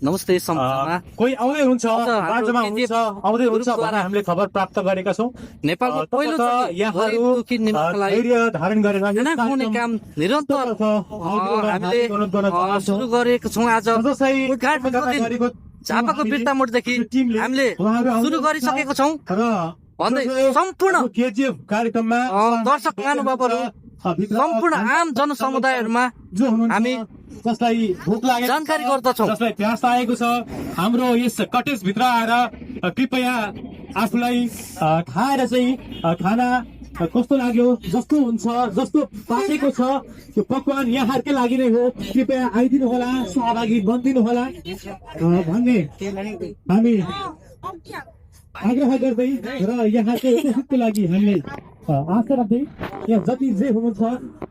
नमस्ते सम्पूर्णमा कोही आउँदै हुन्छ बाटोमा केजिएफ हुनुहुन्छ आउँदै हुन्छ भनेर हामीले खबर प्राप्त गरेका छौँ। नेपालको पहिलो यहाँहरू दुखी निर्माणलाई धैर्य धारण गरेर खाना खुवाउने काम निरन्तर हामीले सुरु गरेको छौँ। आज उद्घाटनको दिन झापाको बिर्ता मोडदेखि हामीले सुरु गरिसकेको छौँ भन्दै सम्पूर्ण केजिएफ कार्यक्रममा दर्शक महानुभावहरू सम्पूर्ण आम जनसमुदायहरूमा हामी जसलाई भोक लागेको जानकारी गर्दछौँ। जसलाई प्यास लागेको छ हाम्रो यस कटेज भित्र आएर कृपया आफूलाई खाएर चाहिँ खाना कस्तो लाग्यो, जस्तो हुन्छ, जस्तो पाकेको छ त्यो पकवान यहाँहरूकै लागि नै हो, कृपया आइदिनु होला, सहभागी बनिदिनु होला भन्ने हामी आग्रह गर्दै र यहाँको उपस्थितिको लागि हामीले आशा राख्दै यहाँ जति जे हुनुहुन्छ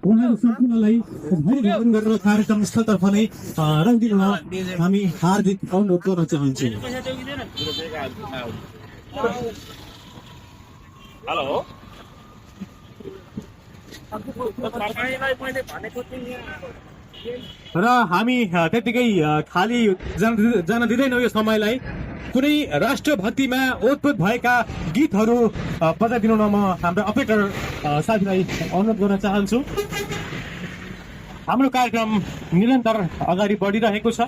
उहाँहरू सम्पूर्णलाई धन्यवाद गरेर कार्यक्रम स्थलतर्फ नै राखिदिनु हामी हार्दिक अनुरोध गर्न चाहन्छौँ। हेलो र हामी त्यतिकै खाली जान दिँदैनौँ यो समयलाई। कुनै राष्ट्रभक्तिमा ओतप्रोत भएका गीतहरू बजाइदिनु न म हाम्रो अपरेटर साथीलाई अनुरोध गर्न चाहन्छु। हाम्रो कार्यक्रम निरन्तर अगाडि बढिरहेको छ।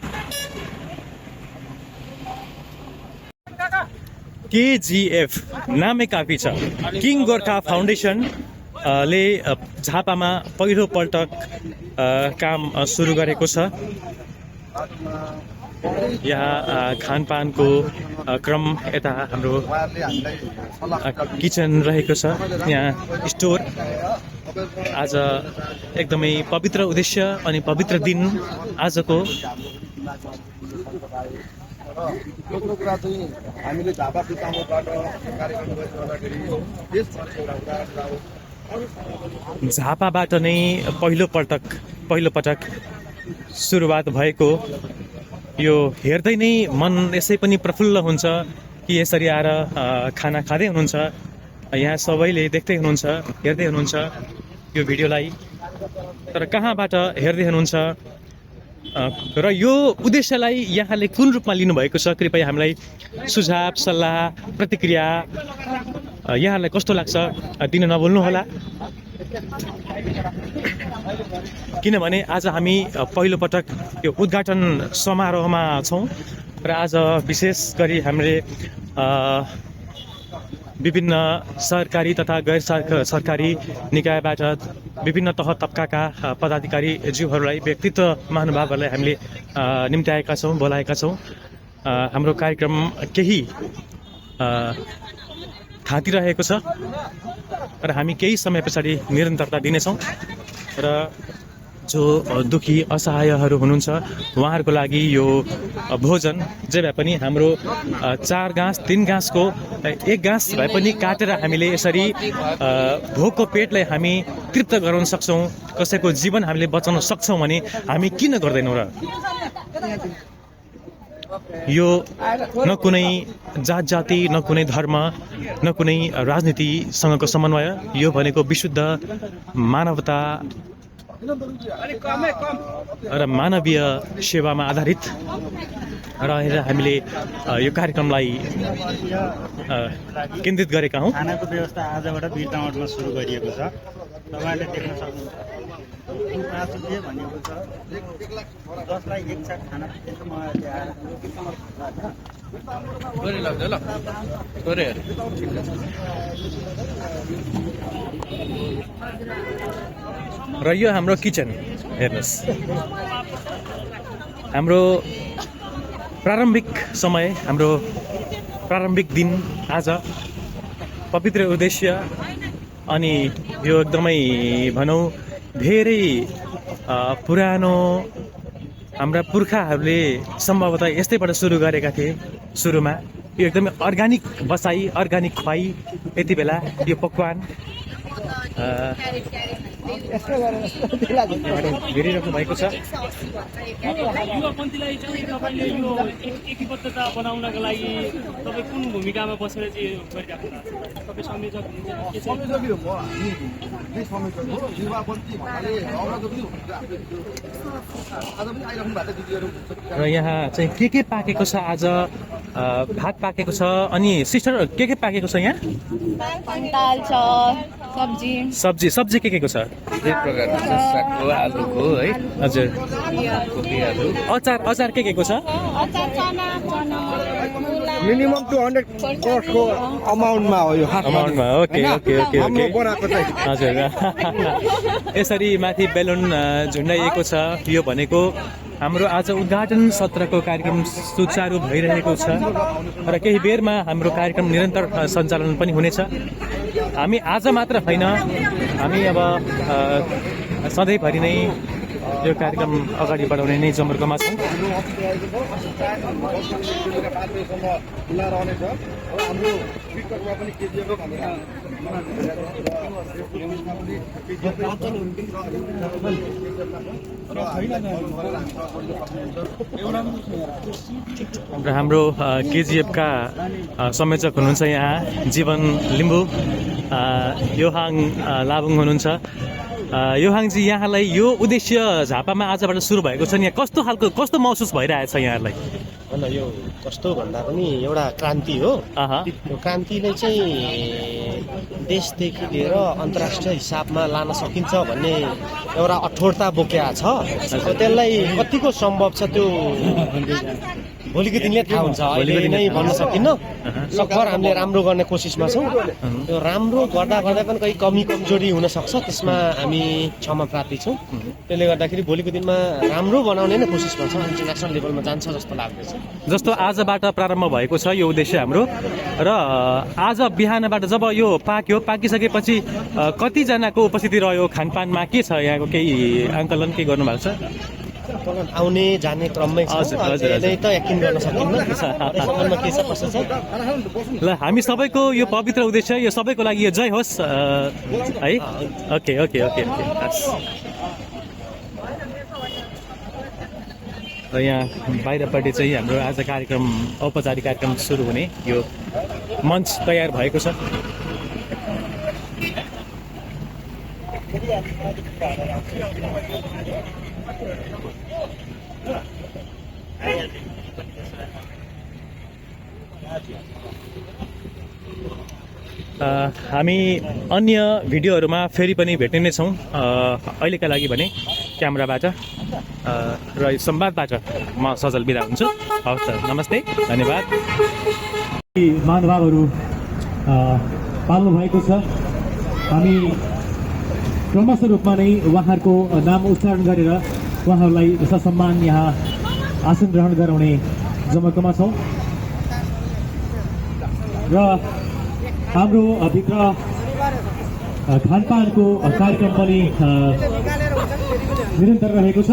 केजिएफ नामै काफी छ। किङ गोर्खा फाउन्डेसन ले झापामा पहिलोपटक काम सुरु गरेको छ। यहाँ खानपानको क्रम यता हाम्रो किचन रहेको छ, यहाँ स्टोर। आज एकदमै पवित्र उद्देश्य अनि पवित्र दिन आजको। दोस्रो कुरा चाहिँ हामीले झापा पितामोडबाट कार्यक्रम गरिरहँदाखेरि झापाबाट नै पहिलोपटक सुरुवात भएको यो हेर्दै नै मन यसै पनि प्रफुल्ल हुन्छ कि यसरी आएर खाना खाँदै हुनुहुन्छ। यहाँ सबैले देख्दै हुनुहुन्छ, हेर्दै हुनुहुन्छ यो भिडियोलाई। तर कहाँबाट हेर्दै हुनुहुन्छ र यो उद्देश्यलाई यहाँले कुन रूपमा लिनुभएको छ, कृपया हामीलाई सुझाव सल्लाह प्रतिक्रिया यहाँलाई कस्तो लाग्छ दिन नभुल्नुहोला। किनभने आज हामी पहिलोपटक यो उद्घाटन समारोहमा छौँ र आज विशेष गरी हामीले विभिन्न सरकारी तथा गैर सरकारी निकायबाट विभिन्न तह तब्काका पदाधिकारी ज्यूहरूलाई, व्यक्तित्व महानुभावहरूलाई हामीले निम्त्याएका छौँ, बोलाएका छौँ। हाम्रो कार्यक्रम केही थाँतिरहेको छ र हामी केही समय पछाडि निरन्तरता दिनेछौँ र जो दुखी असहायहरू हुनुहुन्छ उहाँहरूको लागि यो भोजन जे भए पनि हाम्रो 4 गाँस 3 गाँसको 1 गाँस भए पनि काटेर हामीले यसरी भोकको पेटलाई हामी तृप्त गराउन सक्छौँ, कसैको जीवन हामीले बचाउन सक्छौँ भने हामी किन गर्दैनौँ र? यो न कुनै जात जाति, न कुनै धर्म, न कुनै राजनीतिसँगको समन्वय, यो भनेको विशुद्ध मानवता र मानवीय सेवामा आधारित रहेर हामीले यो कार्यक्रमलाई केन्द्रित गरेका हौँ। खानाको व्यवस्था आजबाट बिर्ता मोडमा सुरु गरिएको छ। तपाईँले देख्न सक्नुहुन्छ 5 रुपियाँ भनेको छ, जसलाई एक छाक खाना र यो हाम्रो किचन हेर्नुहोस्। हाम्रो प्रारम्भिक समय, हाम्रो प्रारम्भिक दिन आज पवित्र उद्देश्य अनि यो एकदमै भनौँ धेरै पुरानो हाम्रा पुर्खाहरूले सम्भवतः यस्तैबाट सुरु गरेका थिए। सुरुमा यो एकदमै अर्ग्यानिक बसाई, अर्ग्यानिक खुवाई। यति बेला यो पकवान हेरिराख्नु भएको छ। युवापन्थीलाई चाहिँ तपाईँले यो एकीबद्धता बनाउनका लागि तपाईँ कुन भूमिकामा बसेर चाहिँ गरिराख्नु भएको छ? तपाईँ संयोजक हुनुहुन्छ के चाहिँ? संयोजक हो हामी संयोजक हो युवापन्थी भन्नाले अग्रज पनि हुनुहुन्छ आज पनि आइराख्नु भएको दिदीहरू र यहाँ चाहिँ के पाकेको छ आज? भात पाकेको छ अनि सिस्टर के पाकेको छ यहाँ? दाल छ, सब्जी सब्जी के को छ? प्रकारको छ, सागको आलुको है, हजुर कोपी आलु, अचार के को छ? अचार चना मिनिमम 200 करोडको अमाउन्टमा हो यो खास अमाउन्टमा ओके हाम्रो बनाएको चाहिँ हजुर यसरी माथि बेलुन झुन्डाइएको छ। यो भनेको हाम्रो आज उद्घाटन सत्रको कार्यक्रम सुचारू भइरहेको छ र केही बेरमा हाम्रो कार्यक्रम निरन्तर सञ्चालन पनि हुनेछ। हामी आज मात्र होइन, हामी अब सधैँभरि नै यो कार्यक्रम अगाडि बढाउने नै जमर्कोमा छौँ। खुला रहनेछ र हाम्रो टिकटकमा पनि केजिएको र हाम्रो केजिएफका संयोजक हुनुहुन्छ यहाँ जीवन लिम्बू, योहाङ लाबुङ हुनुहुन्छ। योहाङजी, यहाँलाई यो उद्देश्य झापामा आजबाट सुरु भएको छ नि, कस्तो महसुस भइरहेछ यहाँहरूलाई? होइन, यो कस्तो भन्दा पनि एउटा क्रान्ति हो। यो क्रान्तिले चाहिँ देशदेखि लिएर अन्तर्राष्ट्रिय हिसाबमा लान सकिन्छ भन्ने एउटा अठोरता बोकेको छ। त्यसलाई कतिको सम्भव छ त्यो भोलिको दिनले थाहा हुन्छ, अहिले नै भन्न सकिन्न। सकभर हामीले राम्रो गर्ने कोसिसमा छौँ। त्यो राम्रो गर्दा गर्दै पनि कहीँ कमी कमजोरी हुनसक्छ, त्यसमा हामी क्षमा प्रार्थी छौँ। त्यसले गर्दाखेरि भोलिको दिनमा राम्रो बनाउने नै कोसिसमा छौँ। इन्टरनेसनल लेभलमा जान्छ जस्तो लाग्दैछ। जस्तो आजबाट प्रारम्भ भएको छ यो उद्देश्य हाम्रो, र आज बिहानबाट जब यो पाकिसकेपछि कतिजनाको उपस्थिति रह्यो खानपानमा? के छ यहाँको केही आङ्कलन के गर्नुभएको छ? आउने जाने क्रममै छ, अहिले त यकिन गर्न सकिन्न सम्बन्धमा के छ कसो छ। ल, हामी सबैको यो पवित्र उद्देश्य, यो सबैको लागि यो जय होस् है। ओके र यहाँ बाहिरपट्टि चाहिँ हाम्रो आज कार्यक्रम औपचारिक कार्यक्रम सुरु हुने यो मञ्च तयार भएको छ। हामी अन्य भिडियोहरूमा फेरि पनि भेट्ने नै छौँ। अहिलेका लागि भने क्यामेराबाट र यो संवादबाट म सजल बिदा हुन्छु। हवस् त, नमस्ते, धन्यवाद। महानुभावहरू पाल्नु भएको छ। हामी क्रमशः रूपमा नै उहाँहरूको नाम उच्चारण गरेर उहाँहरूलाई ससम्मान यहाँ आसन ग्रहण गराउने जमर्कोमा छौँ र हाम्रो भित्र खानपानको कार्यक्रम पनि निरन्तर रहेको छ।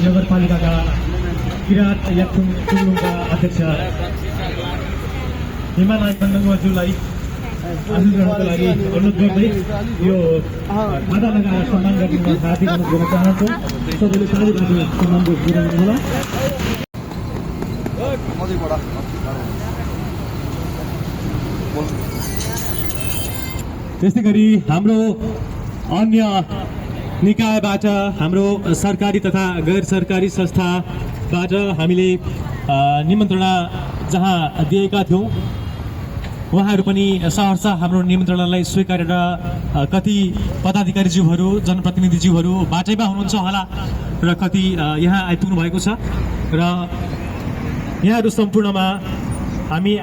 नगरपालिकाका किराँत याक्थुङ चुङलुङका अध्यक्ष हिमालय बन्दङज्यूलाई आसन ग्रहणको लागि अनुरोध गर्दै यो खादा लगाएर सम्मान गर्ने हार्दिक अनुरोध गर्न चाहन्छु। सबैले तालीबाट सम्मान गराउनु होला। त्यस्तै गरी हाम्रो अन्य निकायबाट, हाम्रो सरकारी तथा गैर सरकारी संस्थाबाट हामीले निमन्त्रणा जहाँ दिएका थियौँ उहाँहरू पनि सहर्ष हाम्रो निमन्त्रणालाई स्वीकारेर कति पदाधिकारीज्यूहरू, जनप्रतिनिधिज्यूहरू बाटैमा हुनुहुन्छ होला र कति यहाँ आइपुग्नु भएको छ र यहाँहरू सम्पूर्णमा हामी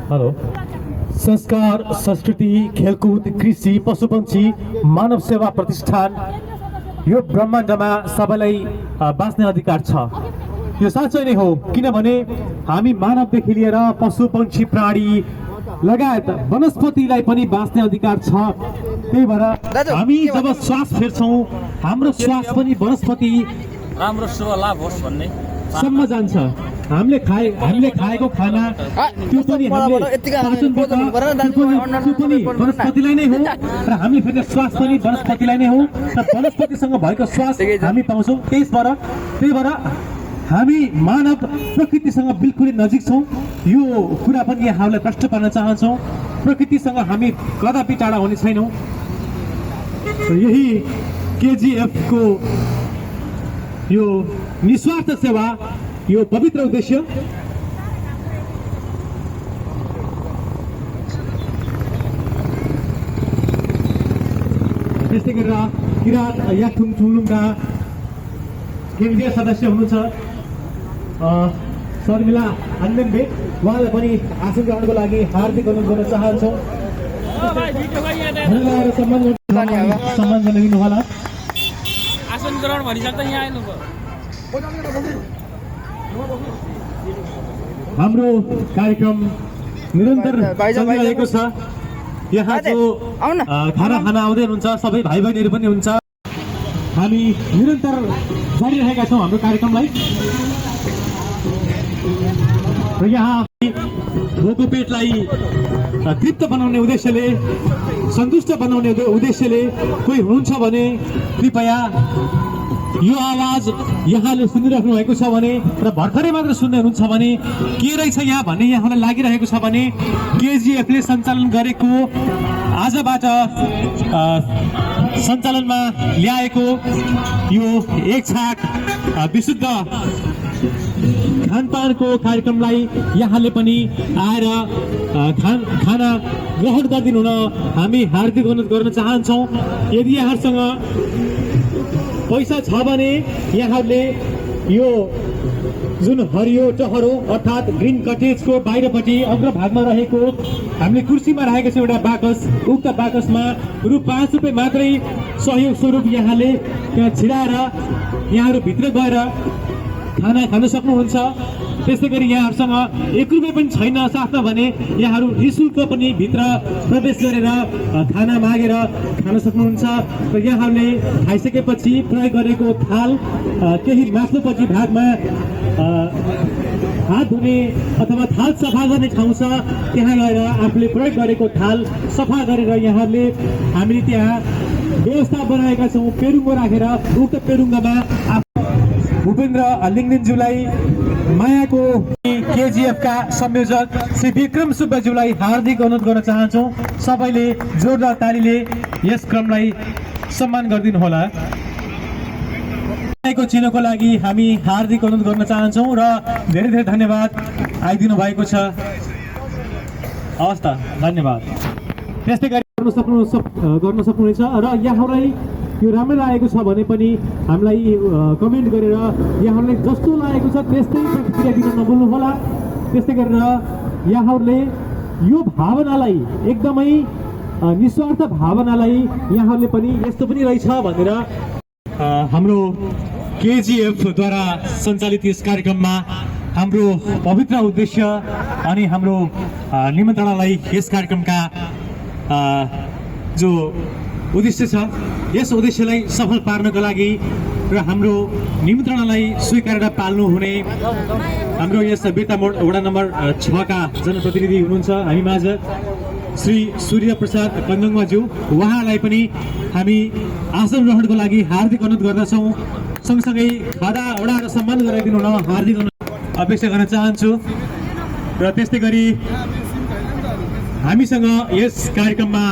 हेलो संस्कार, संस्कृति, खेलकुद, कृषि, पशुपक्षी, मानव सेवा प्रतिष्ठान, यो ब्रह्माण्डमा सबैलाई बाँच्ने अधिकार छ। यो साँच्चै नै हो, किनभने हामी मानवदेखि लिएर पशु पक्षी प्राणी लगायत वनस्पतिलाई पनि बाँच्ने अधिकार छ। त्यही भएर हामी जब श्वास फेर्छौँ हाम्रो श्वास पनि वनस्पति राम्रो शुभ लाभ होस् भन्ने सम्म जान्छ। हामीले खाएको खाना त्यो पनि वनस्पतिलाई नै हो र हामीले फेर्ने श्वास पनि वनस्पतिलाई नै हो र वनस्पतिसँग भएको श्वास हामी पाउँछौँ। त्यही भएर हामी मानव प्रकृतिसँग बिल्कुलै नजिक छौँ। यो कुरा पनि यहाँहरूलाई प्रश्न पार्न चाहन्छौँ। प्रकृतिसँग हामी कदापि टाढा हुने छैनौँ। यही KGF को यो निस्वार्थ सेवा, यो पवित्र उद्देश्य त्यस्तै गरेर किरात याथुङ थुङलुङका केन्द्रीय सदस्य हुनुहुन्छ शर्मिला आन्दनबे, उहाँलाई पनि आसन ग्रहणको लागि हार्दिक अनुरोध गर्न चाहन्छौँ। सम्मान जनाइदिनु होला। आसन ग्रहण भनिसक्दा यहाँ आइनुभयो। हाम्रो कार्यक्रम निरन्तर चलिरहेको छ। यहाँ जो खाना खान आउँदै हुनुहुन्छ सबै भाइ बहिनीहरू पनि हुन्छ। हामी निरन्तर जारी रहेका छौँ हाम्रो कार्यक्रमलाई र यहाँ भोको पेटलाई तृप्त बनाउने उद्देश्यले, सन्तुष्ट बनाउने उद्देश्यले कोही हुनुहुन्छ भने कृपया यो आवाज यहाँले सुनिराख्नु भएको छ भने र भर्खरै मात्र सुन्दै हुनुहुन्छ भने के रहेछ यहाँ भन्ने यहाँलाई लागिरहेको छ भने KGF ले सञ्चालन गरेको आजबाट सञ्चालनमा ल्याएको यो एक छाक विशुद्ध खानपानको कार्यक्रमलाई यहाँले पनि आएर खाना ग्रहण गरिदिनु हुन हामी हार्दिक अनुरोध गर्न चाहन्छौँ। यदि यहाँहरूसँग पैसा छ भने यहाँहरूले यो जुन हरियो टहरो अर्थात् ग्रिन कटेजको बाहिरपट्टि अग्रभागमा रहेको हामीले कुर्सीमा राखेको छ एउटा बाकस, उक्त बाकसमा रु 5 रुपियाँ मात्रै सहयोग स्वरूप यहाँले त्यहाँ छिराएर यहाँहरू भित्र गएर खाना खान सक्नुहुन्छ। त्यस्तै गरी यहाँहरूसँग 1 रुपियाँ पनि छैन साथमा भने यहाँहरू निःशुल्क पनि भित्र प्रवेश गरेर खाना मागेर खान सक्नुहुन्छ। र यहाँहरूले खाइसकेपछि प्रयोग गरेको थाल केही माथिल्लोपट्टि भागमा हात धुने अथवा थाल सफा गर्ने ठाउँ छ, त्यहाँ गएर आफूले प्रयोग गरेको थाल सफा गरेर यहाँहरूले हामीले त्यहाँ व्यवस्था बनाएका छौँ पेरुङ्गो राखेर। उक्त पेरुङ्गोमा भूपेन्द्र लिङ्गदेनज्यूलाई, मायाको KGF का संयोजक श्री विक्रम सुब्बाज्यूलाई हार्दिक अनुरोध गर्न चाहन्छौँ। सबैले जोरदार तालीले यस क्रमलाई सम्मान गरिदिनु होला। को चिन्हको लागि हामी हार्दिक अनुरोध गर्न चाहन्छौँ र धेरै धेरै धन्यवाद आइदिनु भएको छ। हवस् त, धन्यवाद। त्यस्तै गरी गर्न सक्नुहुनेछ र यहाँलाई यो राम्रो लागेको छ भने पनि हामीलाई कमेन्ट गरेर यहाँहरूलाई जस्तो लागेको छ त्यस्तै प्रतिक्रिया दिन नभुल्नु होला। त्यस्तै गरेर यहाँहरूले यो भावनालाई एकदमै निस्वार्थ भावनालाई यहाँहरूले पनि यस्तो पनि रहेछ भनेर हाम्रो KGF द्वारा सञ्चालित यस कार्यक्रममा हाम्रो पवित्र उद्देश्य अनि हाम्रो निमन्त्रणालाई यस कार्यक्रमका जो उद्देश्य छ यस उद्देश्यलाई सफल पार्नको लागि र हाम्रो निमन्त्रणालाई स्वीकारेर पाल्नु हुने हाम्रो यस बेतामोड वडा नम्बर 6 का जनप्रतिनिधि हुनुहुन्छ हामी माझ श्री सूर्य प्रसाद कन्दङज्यू, उहाँलाई पनि हामी आसन ग्रहणको लागि हार्दिक अनुरोध गर्दछौँ। सँगसँगै खादा ओडाएर सम्मान गराइदिनु हुन हार्दिक अपेक्षा गर्न चाहन्छु। र त्यस्तै गरी हामीसँग यस कार्यक्रममा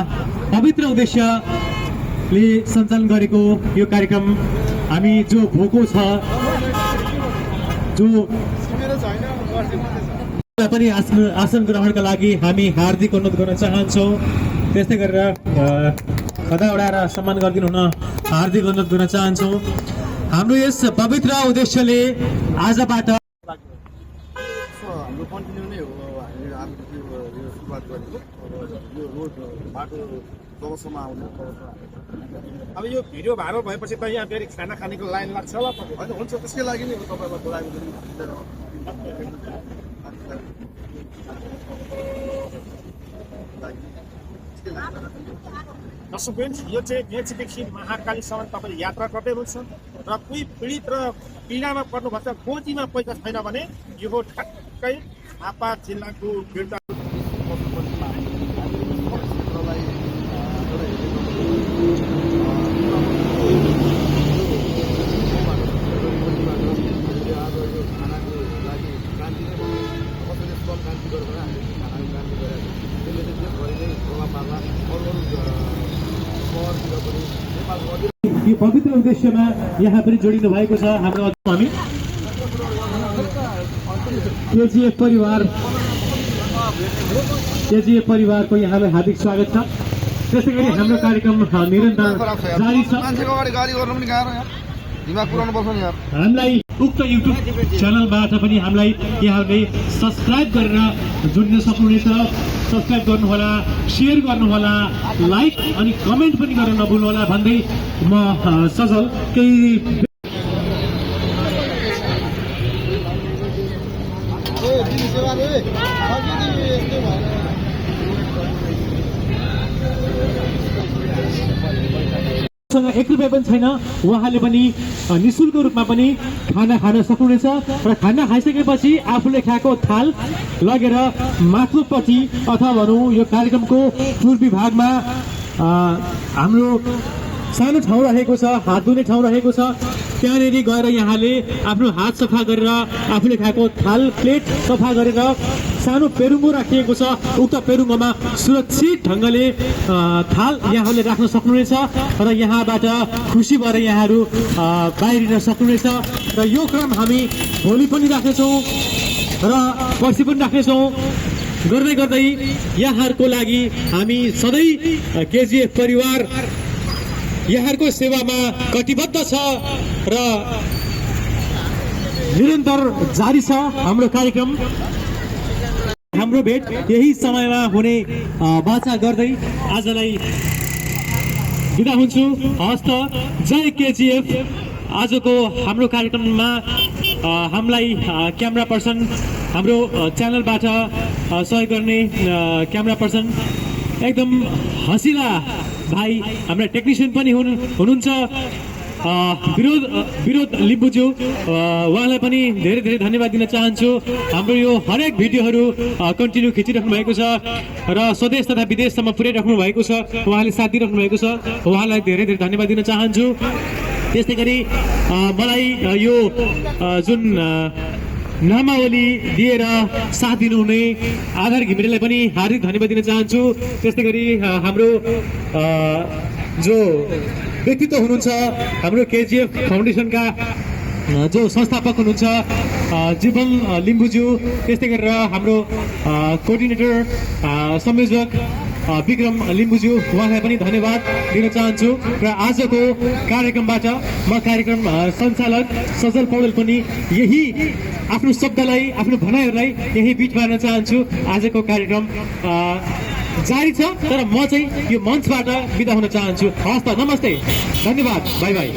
पवित्र उद्देश्यले सञ्चालन गरेको यो कार्यक्रम हामी जो भोको छ जो पनि आसन ग्रहणका लागि हामी हार्दिक अनुरोध गर्न चाहन्छौँ। त्यस्तै गरेर खदा उडाएर सम्मान गरिदिनु हुन हार्दिक अनुरोध गर्न चाहन्छौँ। हाम्रो यस पवित्र उद्देश्यले आजबाट हाम्रो कन्टिन्यू नै हो हामीले आज यो सुरुवात गरेको यो रोड बाटो जबसम्म आउने अब यो भिडियो भाइरल भएपछि त यहाँ फेरि खाना खानेको लाइन लाग्छ होला होइन हुन्छ त्यसकै लागि नै हो तपाईँलाई बोलाएको दर्शकबिन यो चाहिँ मेचीदेखि महाकालीसम्म तपाईँले यात्रा गर्दै हुनुहुन्छ र कोही पीडित र पीडामा पर्नुभएको छ गोजीमा पैसा छैन भने यो हो ठ्याक्कै झापा जिल्लाको बिर्ता यो पवित्र उद्देश्यमा यहाँ पनि जोडिनु भएको छ हाम्रो हामी केजीएफ परिवारको यहाँलाई हार्दिक स्वागत छ। त्यसै गरी हाम्रो कार्यक्रम निरन्तर जारी छ। मान्छेको अगाडि गाडी गर्नु पनि गाह्रो यार दिमाग पुराउनु पर्छ नि यार। हामीलाई उक्त युट्युब च्यानलबाट पनि हामीलाई यहाँहरूले सब्सक्राइब गरेर जोड्न सक्नुहुनेछ। सब्सक्राइब गर्नुहोला, सेयर गर्नुहोला, लाइक अनि कमेन्ट पनि गर्न नभुल्नुहोला भन्दै म सजल केही एक रुपियाँ पनि छैन। उहाँले पनि निःशुल्क रूपमा पनि खाना खान सक्नुहुनेछ र खाना खाइसकेपछि आफूले खाएको थाल लगेर माथिल्लोपट्टि अथवा भनौँ यो कार्यक्रमको पूर्वी भागमा हाम्रो सानो ठाउँ रहेको छ, हात धुने ठाउँ रहेको छ। त्यहाँनिर गएर यहाँले आफ्नो हात सफा गरेर आफूले खाएको थाल प्लेट सफा गरेर सानो पेरुङ्गो राखिएको छ। उक्त पेरुङ्गोमा सुरक्षित ढङ्गले थाल यहाँले राख्न सक्नुहुनेछ र यहाँबाट खुसी भएर यहाँहरू बाहिरिन सक्नुहुनेछ। र यो क्रम हामी भोलि पनि राख्नेछौँ र पर्सि पनि राख्नेछौँ। गर्दै गर्दै यहाँहरूको लागि हामी सधैँ केजीएफ परिवार यहाँहरूको सेवामा कटिबद्ध छ र निरन्तर जारी छ हाम्रो कार्यक्रम। हाम्रो भेट यही समयमा हुने बाचा गर्दै आजलाई बिदा हुन्छु। हस्त जय केजीएफ। आजको हाम्रो कार्यक्रममा हामीलाई क्यामेरा पर्सन हाम्रो च्यानलबाट सहयोग गर्ने क्यामेरा पर्सन एकदम हँसिला भाइ हाम्रा टेक्निसियन पनि हुनुहुन्छ विरोध लिम्बुज्यू। उहाँलाई पनि धेरै धेरै धन्यवाद दिन चाहन्छु। हाम्रो यो हरेक भिडियोहरू कन्टिन्यू खिचिराख्नु भएको छ र स्वदेश तथा विदेशसम्म पुर्याइराख्नु भएको छ। उहाँले साथ दिइराख्नु भएको छ। उहाँलाई धेरै धेरै धन्यवाद दिन चाहन्छु। त्यस्तै गरी मलाई यो जुन नामावली दिएर साथ दिनुहुने आधार घिमिरेलाई पनि हार्दिक धन्यवाद दिन चाहन्छु। त्यस्तै गरी हाम्रो जो व्यक्तित्व हुनुहुन्छ हाम्रो केजीएफ फाउन्डेसनका जो संस्थापक हुनुहुन्छ जीवन लिम्बुज्यू, त्यस्तै गरेर हाम्रो कोअर्डिनेटर संयोजक विक्रम लिम्बुज्यू, उहाँलाई पनि धन्यवाद दिन चाहन्छु। र आजको कार्यक्रमबाट म कार्यक्रम सञ्चालक सजल पौडेल पनि यही आफ्नो शब्दलाई आफ्नो भनाइहरूलाई यही बिच मार्न चाहन्छु। आजको कार्यक्रम जारी छ तर म चाहिँ यो मञ्चबाट बिदा हुन चाहन्छु। हस् त, नमस्ते, धन्यवाद, बाई बाई।